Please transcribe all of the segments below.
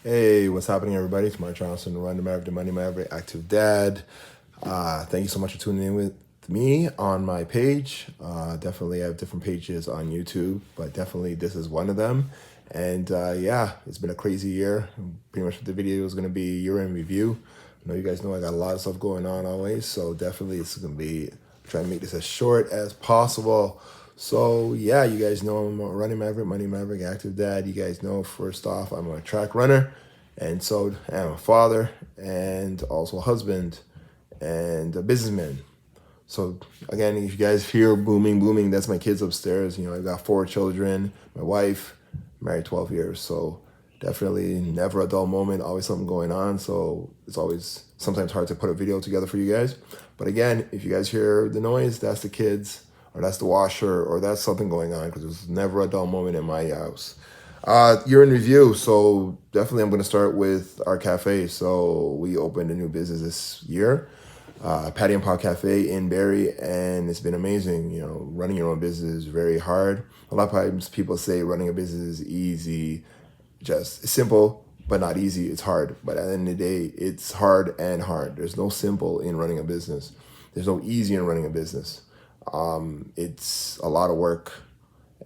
Hey, what's happening, everybody? It's Mark Johnson, Run the Maverick, the Money Maverick, Active Dad. Thank you so much for tuning in with me on my page. Definitely have different pages on YouTube, but definitely this is one of them. And yeah, it's been a crazy year. Pretty much what the video is going to be year in review. I know you guys know I got a lot of stuff going on always, so definitely it's going to be trying to make this as short as possible. So yeah, you guys know I'm a running maverick, money maverick, active dad. You guys know first off, I'm a track runner, and so I'm a father and also a husband and a businessman. So again, if you guys hear booming, that's my kids upstairs. You know, I've got 4 children, my wife, married 12 years. So definitely never a dull moment, always something going on. So it's always sometimes hard to put a video together for you guys. But again, if you guys hear the noise, that's the kids, or that's the washer, or that's something going on, because there's never a dull moment in my house. Year in review. So definitely I'm going to start with our cafe. So we opened a new business this year, Patty and Paw Cafe in Barrie, and it's been amazing. You know, running your own business is very hard. A lot of times people say running a business is easy, just simple, but not easy. It's hard. But at the end of the day, it's hard and hard. There's no simple in running a business. There's no easy in running a business. It's a lot of work,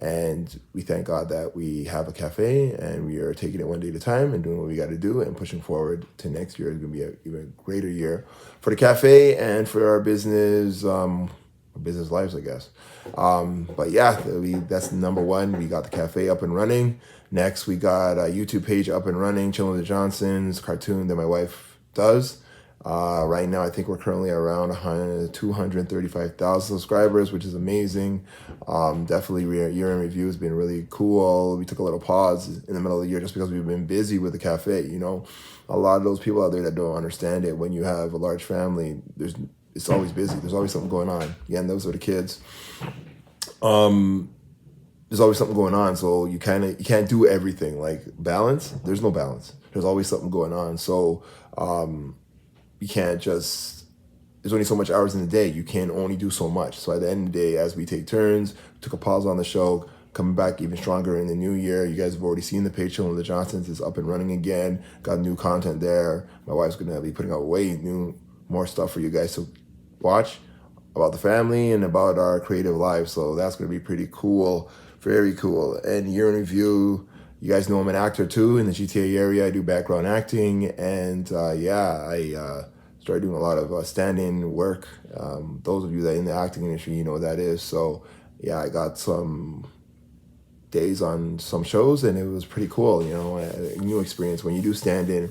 and we thank God that we have a cafe and we are taking it one day at a time and doing what we got to do and pushing forward to next year. It's going to be an even greater year for the cafe and for our business lives, I guess. But yeah, that's number one. We got the cafe up and running. Next, we got a YouTube page up and running, Chilling with the Johnsons, cartoon that my wife does. Right now, I think we're currently around 235,000 subscribers, which is amazing. Definitely, year in review has been really cool. We took a little pause in the middle of the year just because we've been busy with the cafe. You know, a lot of those people out there that don't understand it, when you have a large family, it's always busy. There's always something going on. Again, those are the kids. There's always something going on, so you can't do everything. Like balance, there's no balance. There's always something going on. So you can't just, there's only so much hours in the day. You can only do so much. So at the end of the day, as we take turns, took a pause on the show, coming back even stronger in the new year. You guys have already seen the page, Chilling with the Johnsons is up and running again. Got new content there. My wife's gonna be putting out more stuff for you guys to watch about the family and about our creative lives. So that's gonna be pretty cool, very cool. And year in review, you guys know I'm an actor too in the GTA area. I do background acting, and I started doing a lot of stand-in work. Those of you that are in the acting industry, you know what that is. So yeah, I got some days on some shows, and it was pretty cool. You know, a new experience when you do stand-in.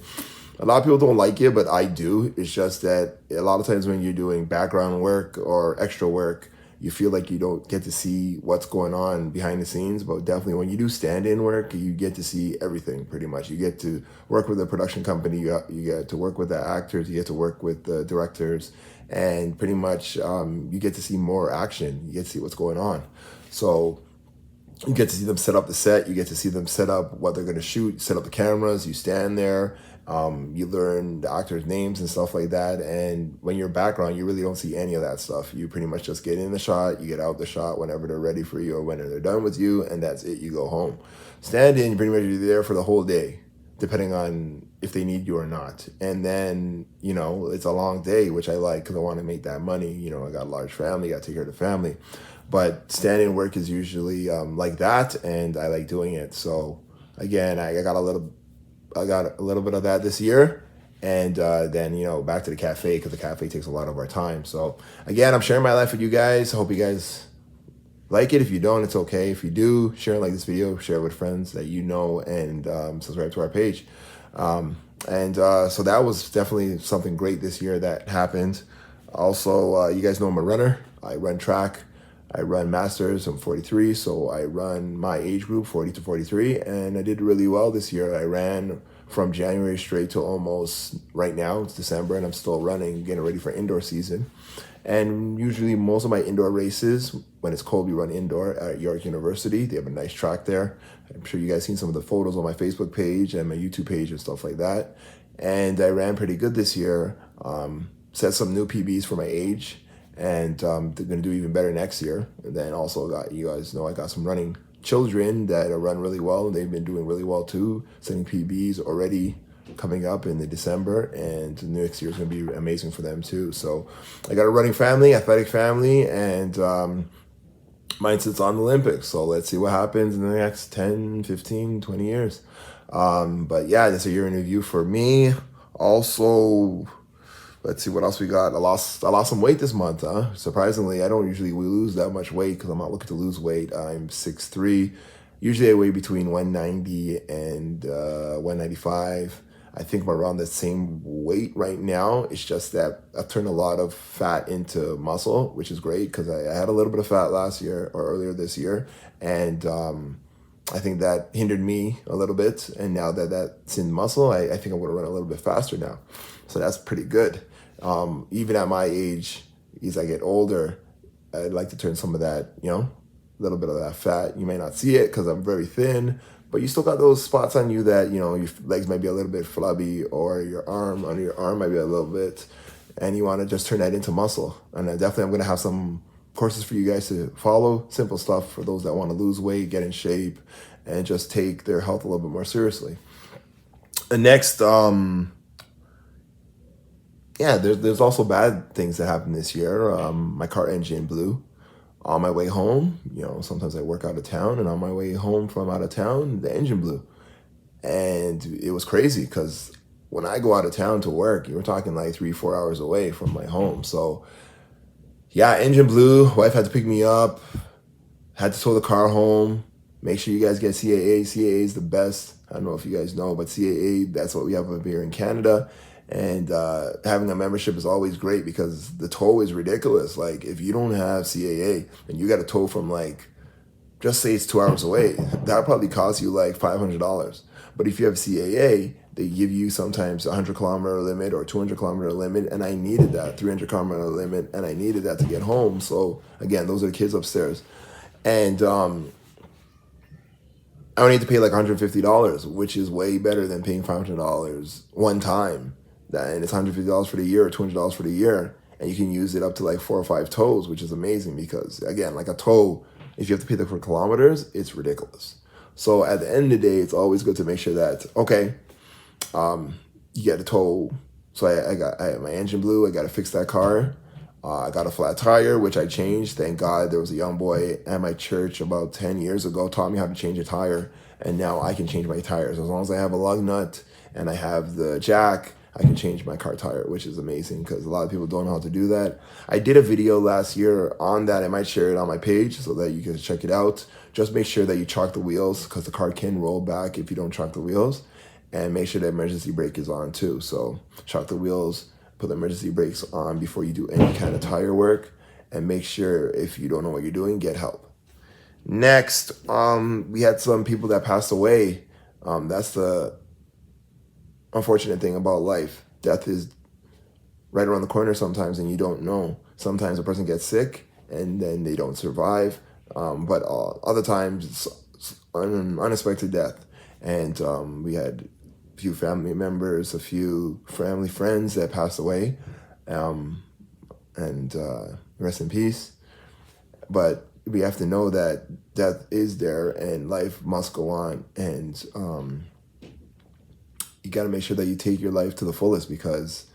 A lot of people don't like it, but I do. It's just that a lot of times when you're doing background work or extra work, you feel like you don't get to see what's going on behind the scenes. But definitely when you do stand-in work, you get to see everything pretty much. You get to work with a production company, you get to work with the actors, you get to work with the directors, and pretty much you get to see more action. You get to see what's going on. So you get to see them set up the set. You get to see them set up what they're going to shoot, set up the cameras. You stand there. You learn the actors' names and stuff like that. And when you're background, you really don't see any of that stuff. You pretty much just get in the shot. You get out the shot whenever they're ready for you or when they're done with you, and that's it. You go home. Stand in, pretty much you're there for the whole day, depending on if they need you or not. And then, you know, it's a long day, which I like because I want to make that money. You know, I got a large family, got to take care of the family. But stand-in work is usually like that, and I like doing it. So again, I got a little bit of that this year, and then back to the cafe because the cafe takes a lot of our time. So again, I'm sharing my life with you guys. I hope you guys like it. If you don't, it's okay. If you do, share and like this video, share it with friends that you know, and subscribe to our page. So that was definitely something great this year that happened. Also, you guys know I'm a runner. I run track. I run masters. I'm 43, so I run my age group, 40 to 43, and I did really well this year. I ran from January straight to almost right now. It's December, and I'm still running, getting ready for indoor season. And usually most of my indoor races, when it's cold, we run indoor at York University. They have a nice track there. I'm sure you guys seen some of the photos on my Facebook page and my YouTube page and stuff like that. And I ran pretty good this year. Set some new PBs for my age, and they're going to do even better next year. And then also you guys know I got some running children that run really well. They've been doing really well too, setting PBs already coming up in the December, and next year is going to be amazing for them too. So I got a running family, athletic family, and mine sits on the Olympics. So let's see what happens in the next 10, 15, 20 years. But yeah, that's a year in review for me. Also, let's see what else we got. I lost some weight this month, huh? Surprisingly, I don't usually lose that much weight because I'm not looking to lose weight. I'm 6'3". Usually I weigh between 190 and 195. I think I'm around the same weight right now. It's just that I've turned a lot of fat into muscle, which is great because I had a little bit of fat last year or earlier this year. And I think that hindered me a little bit. And now that that's in muscle, I think I'm going to run a little bit faster now. So that's pretty good. Even at my age, as I get older, I'd like to turn some of that, a little bit of that fat. You may not see it because I'm very thin, but you still got those spots on you that, your legs might be a little bit flabby, or under your arm might be a little bit, and you want to just turn that into muscle. And I'm going to have some courses for you guys to follow, simple stuff for those that want to lose weight, get in shape, and just take their health a little bit more seriously. And next, there's also bad things that happened this year. My car engine blew on my way home. Sometimes I work out of town, and on my way home from out of town, the engine blew. And it was crazy because when I go out of town to work, you're talking like 3-4 hours away from my home. So yeah, engine blew. Wife had to pick me up, had to tow the car home. Make sure you guys get CAA. CAA is the best. I don't know if you guys know, but CAA, that's what we have over here in Canada. And having a membership is always great because the tow is ridiculous. Like, if you don't have CAA and you got a tow from, like, just say it's 2 hours away, that'll probably cost you like $500. But if you have CAA, they give you sometimes a 100-kilometer limit or 200-kilometer limit, and I needed that 300-kilometer limit, and I needed that to get home. So again, those are the kids upstairs, and I don't need to pay like $150, which is way better than paying $500 one time. And it's $150 for the year or $200 for the year, and you can use it up to like 4 or 5 tows, which is amazing because, again, like a tow, if you have to pay that for kilometers, it's ridiculous. So at the end of the day, it's always good to make sure that, okay, you get a tow. So I my engine blew. I got to fix that car. I got a flat tire, which I changed. Thank God there was a young boy at my church about 10 years ago, taught me how to change a tire, and now I can change my tires. As long as I have a lug nut and I have the jack, I can change my car tire, which is amazing because a lot of people don't know how to do that. I did a video last year on that. I might share it on my page so that you can check it out. Just make sure that you chalk the wheels because the car can roll back if you don't chalk the wheels. And make sure the emergency brake is on too. So chalk the wheels, put the emergency brakes on before you do any kind of tire work. And make sure if you don't know what you're doing, get help. Next, we had some people that passed away. That's the unfortunate thing about life. Death is right around the corner sometimes, and you don't know. Sometimes a person gets sick and then they don't survive, but other times it's unexpected death. And we had a few family members, a few family friends that passed away, and rest in peace. But we have to know that death is there and life must go on, and you got to make sure that you take your life to the fullest because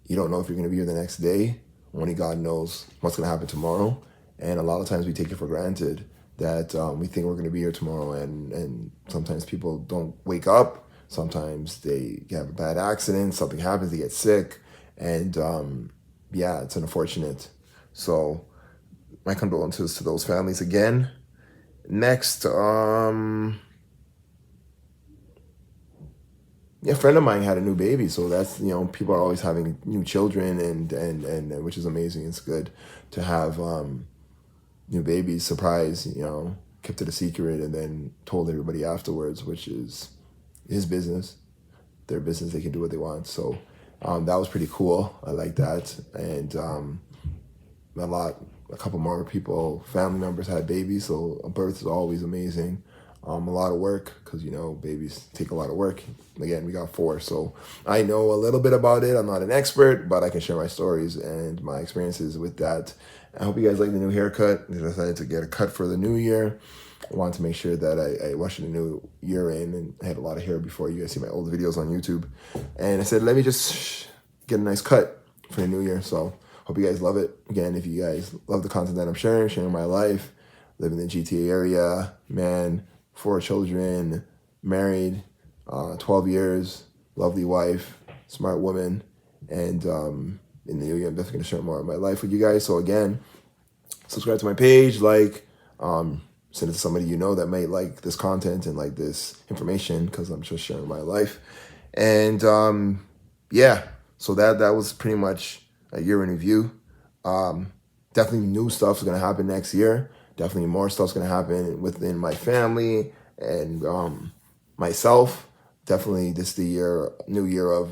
you don't know if you're going to be here the next day. Only God knows what's going to happen tomorrow. And a lot of times we take it for granted that we think we're going to be here tomorrow. And sometimes people don't wake up. Sometimes they have a bad accident. Something happens. They get sick. And it's unfortunate. So my condolences to those families again. Next, a friend of mine had a new baby, so that's, people are always having new children, and which is amazing. It's good to have new babies. Surprise, kept it a secret and then told everybody afterwards, which is his business, their business. They can do what they want. So that was pretty cool. I like that, and a couple more people, family members had babies, so a birth is always amazing. A lot of work because, babies take a lot of work. Again, we got 4, so I know a little bit about it. I'm not an expert, but I can share my stories and my experiences with that. I hope you guys like the new haircut. I decided to get a cut for the new year. I wanted to make sure that I rushed the new year in, and I had a lot of hair before. You guys see my old videos on YouTube. And I said, let me just get a nice cut for the new year. So hope you guys love it. Again, if you guys love the content that I'm sharing my life, live in the GTA area, man, 4 children, married, 12 years, lovely wife, smart woman, and in the new year, I'm definitely going to share more of my life with you guys. So again, subscribe to my page, send it to somebody you know that might like this content and like this information, because I'm just sharing my life. And yeah, so that was pretty much a year in review. Definitely new stuff's going to happen next year. Definitely more stuff's going to happen within my family and myself. Definitely this is the new year of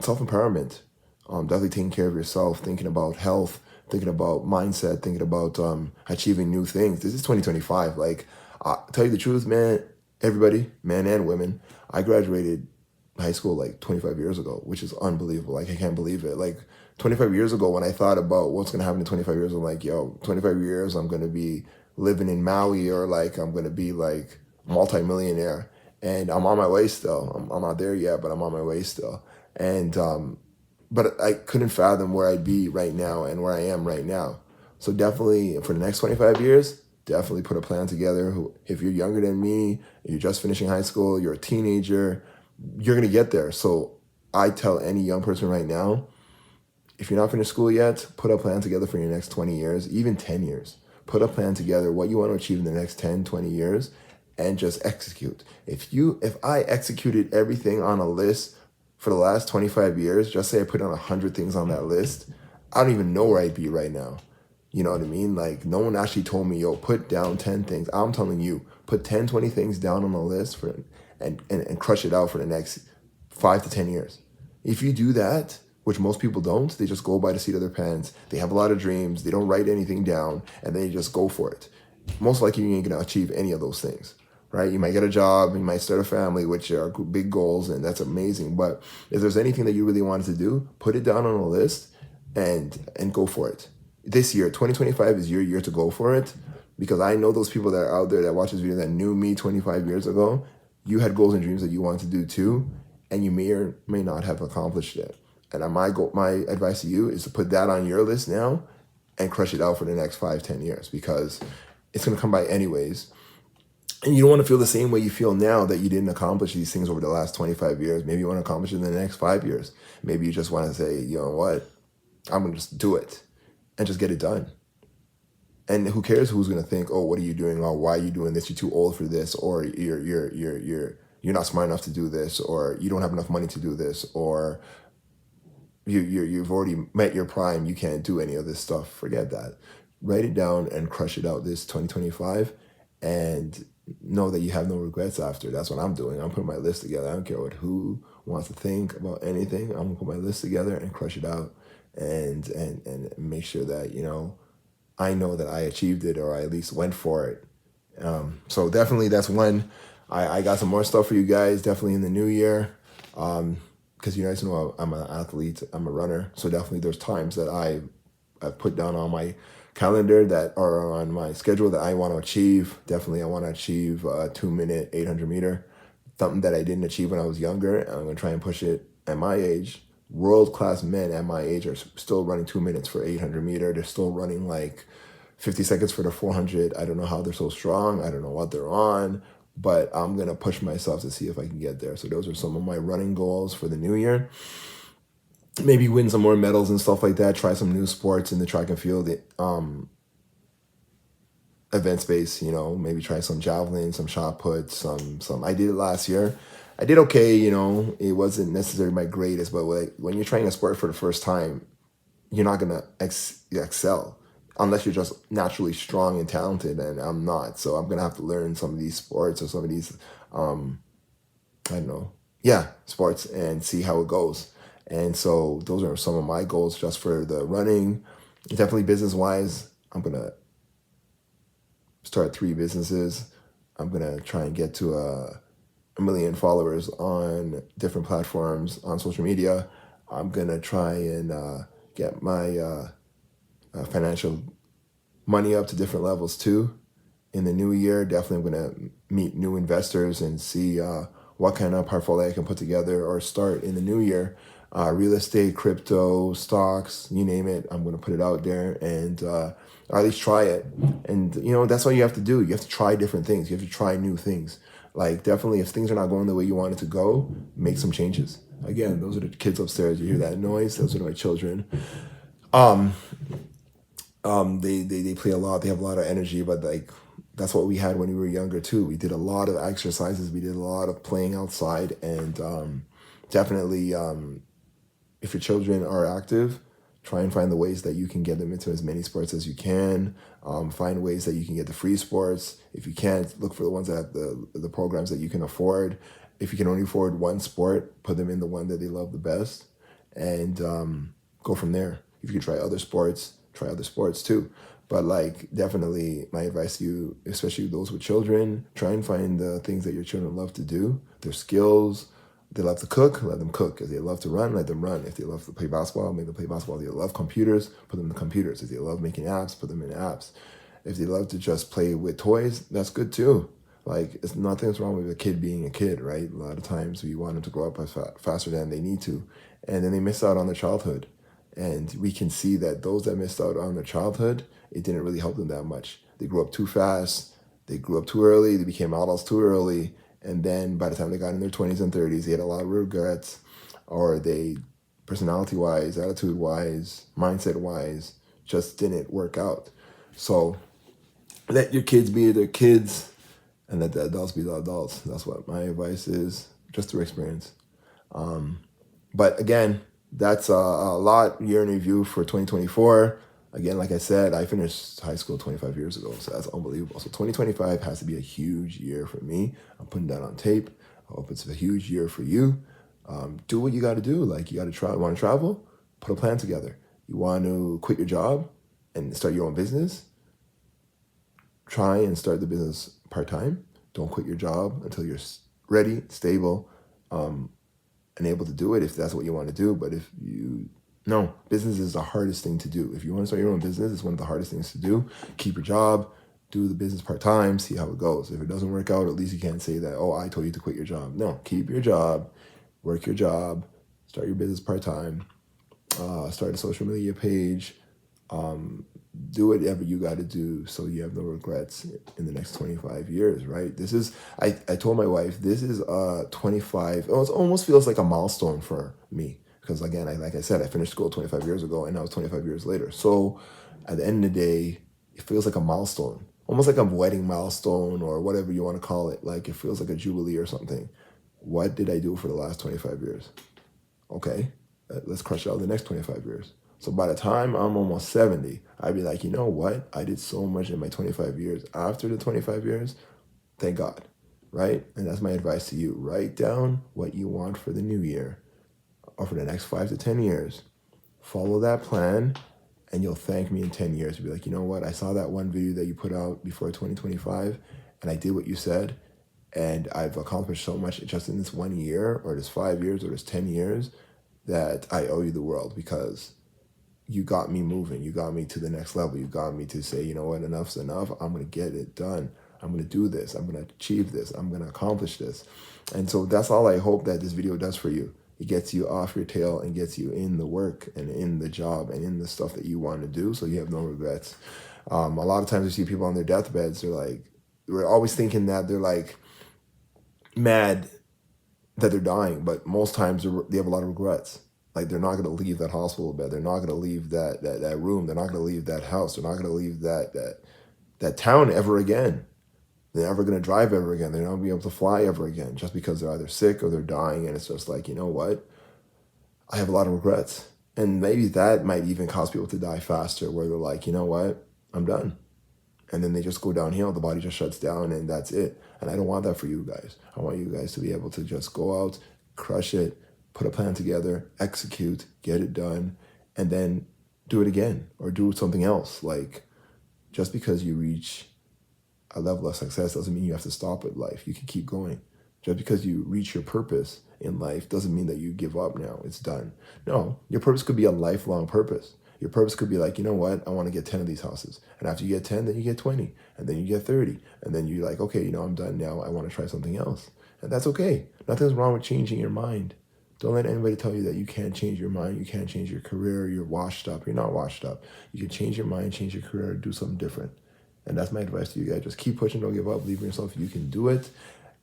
self-empowerment. Definitely taking care of yourself, thinking about health, thinking about mindset, thinking about achieving new things. This is 2025. Like, tell you the truth, man, everybody, men and women, I graduated high school like 25 years ago, which is unbelievable. Like, I can't believe it. Like, 25 years ago, when I thought about what's going to happen in 25 years, I'm like, yo, 25 years, I'm going to be living in Maui, or like, I'm going to be like multi-millionaire. And I'm on my way still. I'm not there yet, but I'm on my way still. And, but I couldn't fathom where I'd be right now and where I am right now. So definitely for the next 25 years, definitely put a plan together. If you're younger than me, you're just finishing high school, you're a teenager, you're going to get there. So I tell any young person right now, if you're not finished school yet, put a plan together for your next 20 years, even 10 years. Put a plan together, what you want to achieve in the next 10, 20 years, and just execute. If I executed everything on a list for the last 25 years, just say I put on 100 things on that list, I don't even know where I'd be right now. You know what I mean? Like, no one actually told me, yo, put down 10 things. I'm telling you, put 10, 20 things down on the list and crush it out for the next 5 to 10 years. If you do that, which most people don't, they just go by the seat of their pants. They have a lot of dreams. They don't write anything down, and they just go for it. Most likely, you ain't going to achieve any of those things. Right? You might get a job, you might start a family, which are big goals, and that's amazing. But if there's anything that you really wanted to do, put it down on a list and go for it. This year, 2025 is your year to go for it, because I know those people that are out there that watch this video that knew me 25 years ago. You had goals and dreams that you wanted to do too, and you may or may not have accomplished it. And my advice to you is to put that on your list now and crush it out for the next 5, 10 years, because it's going to come by anyways. And you don't want to feel the same way you feel now that you didn't accomplish these things over the last 25 years. Maybe you want to accomplish it in the next 5 years. Maybe you just want to say, you know what, I'm going to just do it and just get it done. And who cares who's going to think, oh, what are you doing? Oh, why are you doing this? You're too old for this, or you're not smart enough to do this, or you don't have enough money to do this, or you've already met your prime. You can't do any of this stuff. Forget that. Write it down and crush it out this 2025, and know that you have no regrets after. That's what I'm doing. I'm putting my list together. I don't care what who wants to think about anything. I'm gonna put my list together and crush it out, and make sure that, you know, I know that I achieved it, or I at least went for it. So definitely that's one. I got some more stuff for you guys definitely in the new year, because you guys know I'm an athlete, I'm a runner. So definitely there's times that I've put down on my calendar that are on my schedule that I want to achieve. Definitely I want to achieve a 2-minute 800 meter, something that I didn't achieve when I was younger. And I'm going to try and push it at my age. World-class men at my age are still running 2 minutes for 800 meter. They're still running like 50 seconds for the 400. I don't know how they're so strong. I don't know what they're on, but I'm going to push myself to see if I can get there. So those are some of my running goals for the new year. Maybe win some more medals and stuff like that. Try some new sports in the track and field event space. You know, maybe try some javelin, some shot put, some. I did it last year. I did okay. You know, it wasn't necessarily my greatest, but when you're trying a sport for the first time, you're not gonna excel unless you're just naturally strong and talented. And I'm not, so I'm gonna have to learn some of these sports or some of these, I don't know, sports, and see how it goes. And so those are some of my goals just for the running. Definitely business-wise, I'm going to start 3 businesses. I'm going to try and get to a million followers on different platforms on social media. I'm going to try and get my financial money up to different levels too. In the new year, definitely I'm going to meet new investors and see what kind of portfolio I can put together or start in the new year. Real estate, crypto, stocks, you name it, I'm going to put it out there and or at least try it. And, that's what you have to do. You have to try different things. You have to try new things. Like, definitely, if things are not going the way you want it to go, make some changes. Again, those are the kids upstairs. You hear that noise? Those are my children. Um, they play a lot. They have a lot of energy, but like that's what we had when we were younger too. We did a lot of exercises. We did a lot of playing outside, and definitely, if your children are active, try and find the ways that you can get them into as many sports as you can. Find ways that you can get the free sports. If you can't, look for the ones that have the programs that you can afford. If you can only afford one sport, put them in the one that they love the best, and go from there. If you can try other sports too. But like, definitely, my advice to you, especially those with children, try and find the things that your children love to do, their skills. They love to cook, let them cook. If they love to run, let them run. If they love to play basketball, make them play basketball. If they love computers, put them in computers. If they love making apps, put them in apps. If they love to just play with toys, that's good too. Like, it's nothing's wrong with a kid being a kid, right? A lot of times we want them to grow up faster than they need to, and then they miss out on their childhood. And we can see that those that missed out on their childhood, it didn't really help them that much. They grew up too fast. They grew up too early. They became adults too early. And then by the time they got in their 20s and 30s, they had a lot of regrets, or they, personality-wise, attitude-wise, mindset-wise, just didn't work out. So let your kids be their kids and let the adults be the adults. That's what my advice is, just through experience. But again, that's a lot year in review for 2024. Again, like I said, I finished high school 25 years ago, so that's unbelievable. So 2025 has to be a huge year for me. I'm putting that on tape. I hope it's a huge year for you. Do what you got to do. Like, you got to try. Want to travel? Put a plan together. You want to quit your job and start your own business? Try and start the business part-time. Don't quit your job until you're ready, stable, and able to do it if that's what you want to do. But no, business is the hardest thing to do. If you want to start your own business, it's one of the hardest things to do. Keep your job, do the business part-time, see how it goes. If it doesn't work out, at least you can't say that, oh, I told you to quit your job. No, keep your job, work your job, start your business part-time, start a social media page, do whatever you got to do so you have no regrets in the next 25 years, right? This is, I told my wife, this is 25, it almost feels like a milestone for me. Because again, like I said, I finished school 25 years ago and now it's 25 years later. So at the end of the day, it feels like a milestone, almost like a wedding milestone or whatever you want to call it. Like, it feels like a jubilee or something. What did I do for the last 25 years? Okay, let's crush out the next 25 years. So by the time I'm almost 70, I'd be like, you know what? I did so much in my 25 years. After the 25 years, thank God, right? And that's my advice to you. Write down what you want for the new year or for the next 5 to 10 years. Follow that plan, and you'll thank me in 10 years. You'll be like, you know what? I saw that one video that you put out before 2025, and I did what you said, and I've accomplished so much just in this 1 year, or this 5 years, or this 10 years, that I owe you the world, because you got me moving. You got me to the next level. You got me to say, you know what, enough's enough. I'm going to get it done. I'm going to do this. I'm going to achieve this. I'm going to accomplish this. And so that's all I hope that this video does for you. It gets you off your tail and gets you in the work and in the job and in the stuff that you want to do, so you have no regrets. A lot of times we see people on their deathbeds, they're like, we're always thinking that they're like mad that they're dying, but most times they have a lot of regrets. Like, they're not going to leave that hospital bed. They're not going to leave that room. They're not going to leave that house. They're not going to leave that town ever again. They're never going to drive ever again. They're not going to be able to fly ever again, just because they're either sick or they're dying. And it's just like, you know what? I have a lot of regrets. And maybe that might even cause people to die faster, where they're like, you know what? I'm done. And then they just go downhill. The body just shuts down, and that's it. And I don't want that for you guys. I want you guys to be able to just go out, crush it, put a plan together, execute, get it done, and then do it again or do something else. Like, just because you reach a level of success doesn't mean you have to stop with life. You can keep going. Just because you reach your purpose in life doesn't mean that you give up now. It's done. No, your purpose could be a lifelong purpose. Your purpose could be like, you know what, I want to get 10 of these houses. And after you get 10, then you get 20, and then you get 30. And then you're like, okay, I'm done now. I want to try something else. And that's okay. Nothing's wrong with changing your mind. Don't let anybody tell you that you can't change your mind. You can't change your career. You're washed up. You're not washed up. You can change your mind, change your career, do something different. And that's my advice to you guys. Just keep pushing. Don't give up. Believe in yourself. You can do it.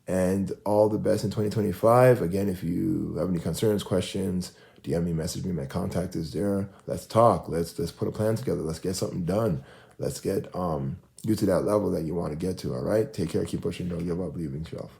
And all the best in 2025. Again, if you have any concerns, questions, DM me, message me. My contact is there. Let's talk. Let's put a plan together. Let's get something done. Let's get you to that level that you want to get to. All right. Take care. Keep pushing. Don't give up. Believe in yourself.